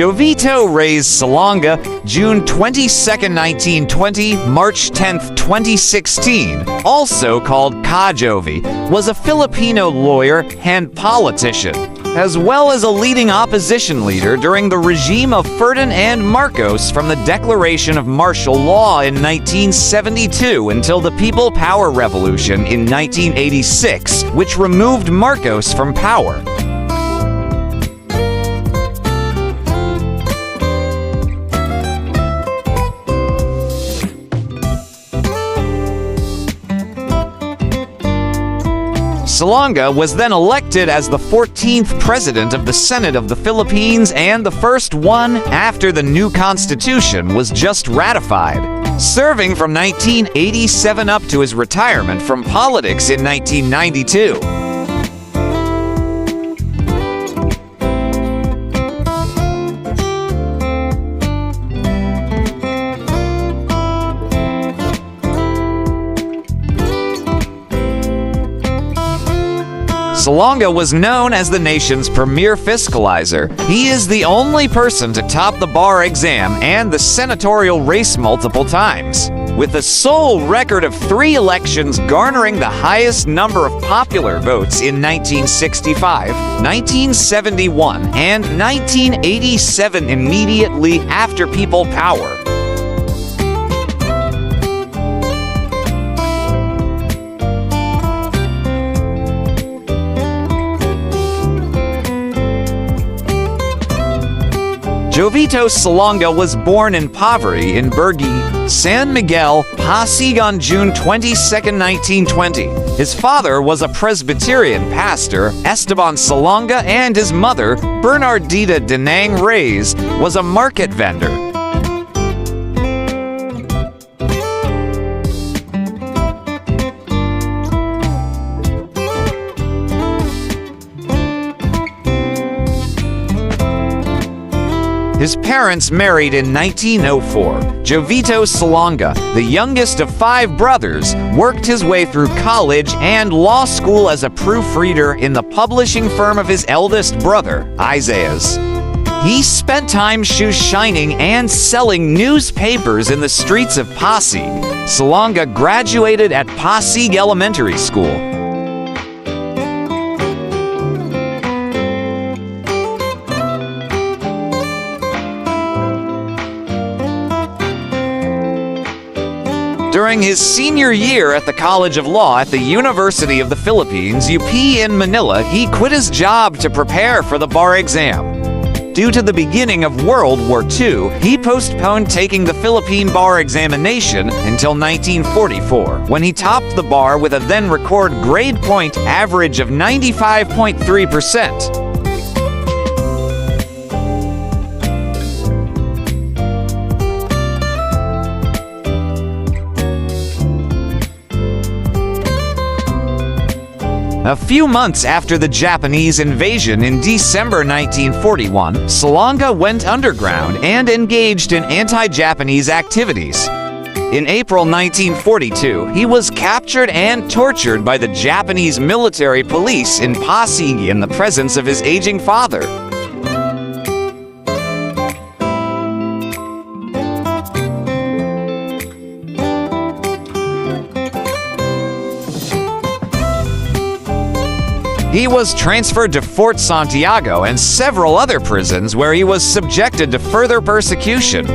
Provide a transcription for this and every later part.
Jovito raised Salonga June 22, 1920, March 10, 2016, also called Jovi, was a Filipino lawyer and politician, as well as a leading opposition leader during the regime of Ferdinand Marcos from the declaration of martial law in 1972 until the People Power Revolution in 1986, which removed Marcos from power. Salonga was then elected as the 14th President of the Senate of the Philippines and the first one after the new constitution was just ratified, serving from 1987 up to his retirement from politics in 1992. Salonga was known as the nation's premier fiscalizer. He is the only person to top the bar exam and the senatorial race multiple times, with a sole record of 3 elections garnering the highest number of popular votes in 1965, 1971, and 1987 immediately after People Power. Jovito Salonga was born in poverty in Burgi, San Miguel, Pasig on June 22, 1920. His father was a Presbyterian pastor, Esteban Salonga, and his mother, Bernardita Denang Reyes, was a market vendor. His parents married in 1904. Jovito Salonga, the youngest of 5 brothers, worked his way through college and law school as a proofreader in the publishing firm of his eldest brother, Isaiah's. He spent time shoe shining and selling newspapers in the streets of Pasig. Salonga graduated at Pasig Elementary School. During his senior year at the College of Law at the University of the Philippines, UP in Manila, he quit his job to prepare for the bar exam. Due to the beginning of World War II, he postponed taking the Philippine bar examination until 1944, when he topped the bar with a then record grade point average of 95.3%. A few months after the Japanese invasion in December 1941, Salonga went underground and engaged in anti-Japanese activities. In April 1942, he was captured and tortured by the Japanese military police in Pasig in the presence of his aging father. He was transferred to Fort Santiago and several other prisons where he was subjected to further persecution.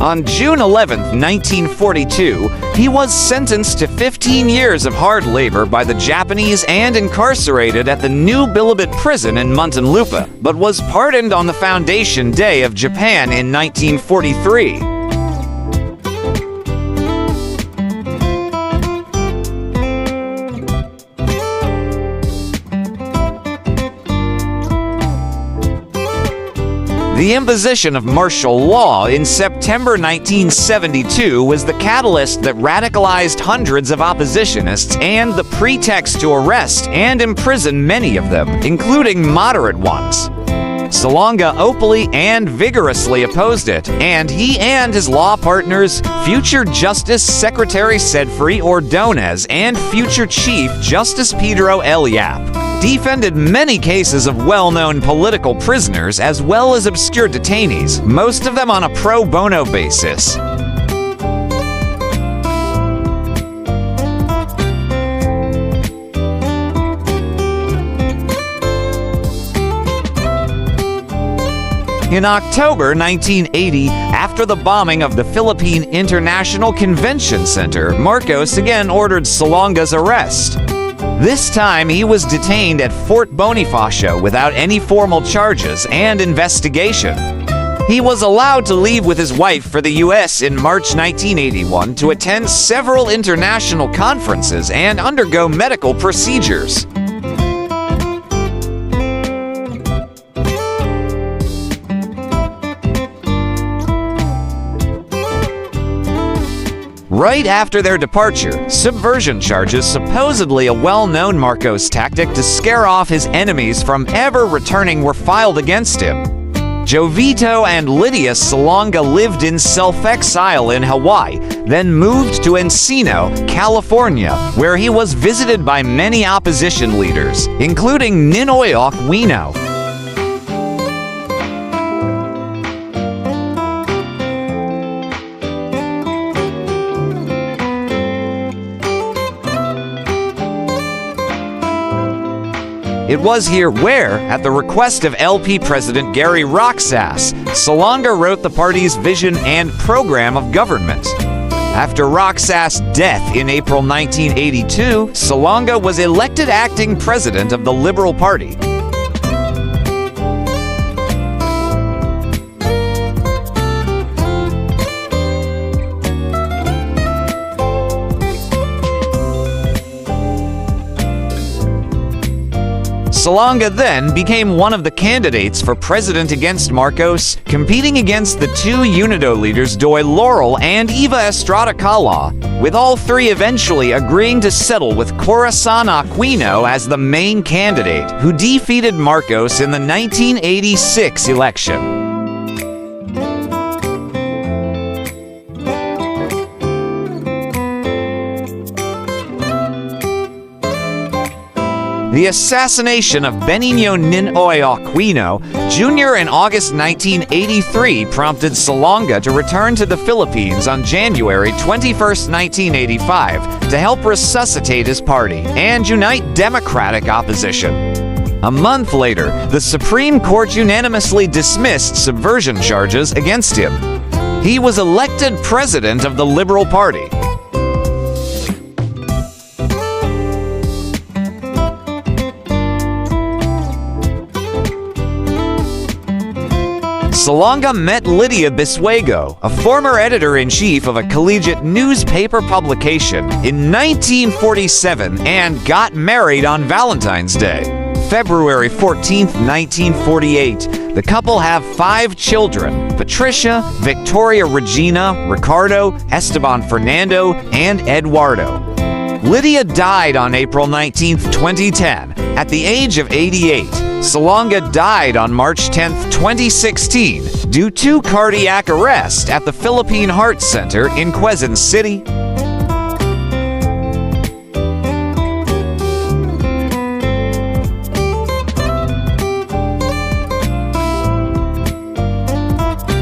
On June 11, 1942, he was sentenced to 15 years of hard labor by the Japanese and incarcerated at the New Bilibid prison in Muntinlupa, but was pardoned on the Foundation Day of Japan in 1943. The imposition of martial law in September 1972 was the catalyst that radicalized hundreds of oppositionists and the pretext to arrest and imprison many of them, including moderate ones. Salonga openly and vigorously opposed it, and he and his law partners, future Justice Secretary Sedfrey Ordonez and future Chief Justice Pedro L. Yap, defended many cases of well-known political prisoners as well as obscure detainees, most of them on a pro bono basis. In October 1980, after the bombing of the Philippine International Convention Center, Marcos again ordered Salonga's arrest. This time, he was detained at Fort Bonifacio without any formal charges and investigation. He was allowed to leave with his wife for the U.S. in March 1981 to attend several international conferences and undergo medical procedures. Right after their departure, subversion charges, supposedly a well-known Marcos tactic to scare off his enemies from ever returning, were filed against him. Jovito and Lydia Salonga lived in self-exile in Hawaii, then moved to Encino, California, where he was visited by many opposition leaders, including Ninoy Aquino. It was here where, at the request of LP President Gary Roxas, Salonga wrote the party's vision and program of government. After Roxas' death in April 1982, Salonga was elected acting president of the Liberal Party. Salonga then became one of the candidates for president against Marcos, competing against the two UNIDO leaders Doy Laurel and Eva Estrada Cala, with all three eventually agreeing to settle with Corazon Aquino as the main candidate, who defeated Marcos in the 1986 election. The assassination of Benigno Ninoy Aquino Jr. in August 1983 prompted Salonga to return to the Philippines on January 21, 1985, to help resuscitate his party and unite democratic opposition. A month later, the Supreme Court unanimously dismissed subversion charges against him. He was elected president of the Liberal Party. Salonga met Lydia Bisuego, a former editor-in-chief of a collegiate newspaper publication, in 1947 and got married on Valentine's Day, February 14, 1948. The couple have 5 children: Patricia, Victoria Regina, Ricardo, Esteban Fernando, and Eduardo. Lydia died on April 19, 2010, at the age of 88. Salonga died on March 10, 2016, due to cardiac arrest at the Philippine Heart Center in Quezon City.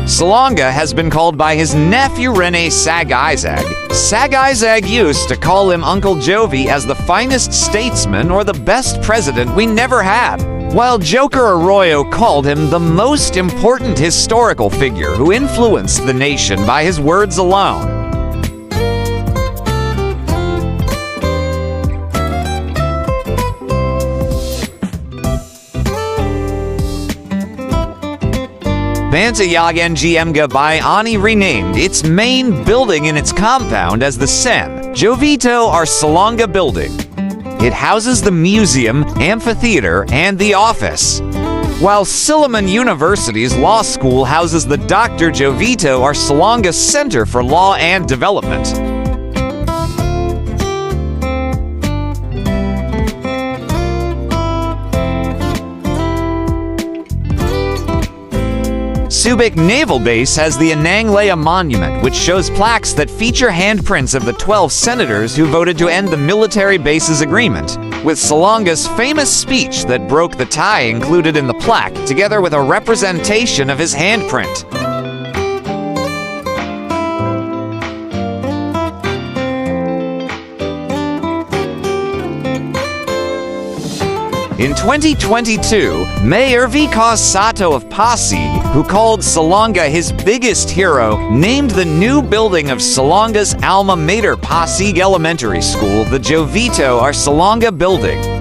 Salonga has been called by his nephew Rene Sagaizag. Sagaizag used to call him Uncle Jovi as the finest statesman or the best president we never had, while Joker Arroyo called him the most important historical figure who influenced the nation by his words alone. Bantayagan GMGA Bayani renamed its main building in its compound as the Sen Jovito or Salonga Building. It houses the museum, amphitheater, and the office, while Silliman University's law school houses the Dr. Jovito or Salonga Center for Law and Development. Subic Naval Base has the Inang Lea Monument, which shows plaques that feature handprints of the 12 senators who voted to end the military bases agreement. with Salonga's famous speech that broke the tie included in the plaque, together with a representation of his handprint. In 2022, Mayor Vikas Sato of Pasig, who called Salonga his biggest hero, named the new building of Salonga's alma mater Pasig Elementary School the Jovito or Salonga Building.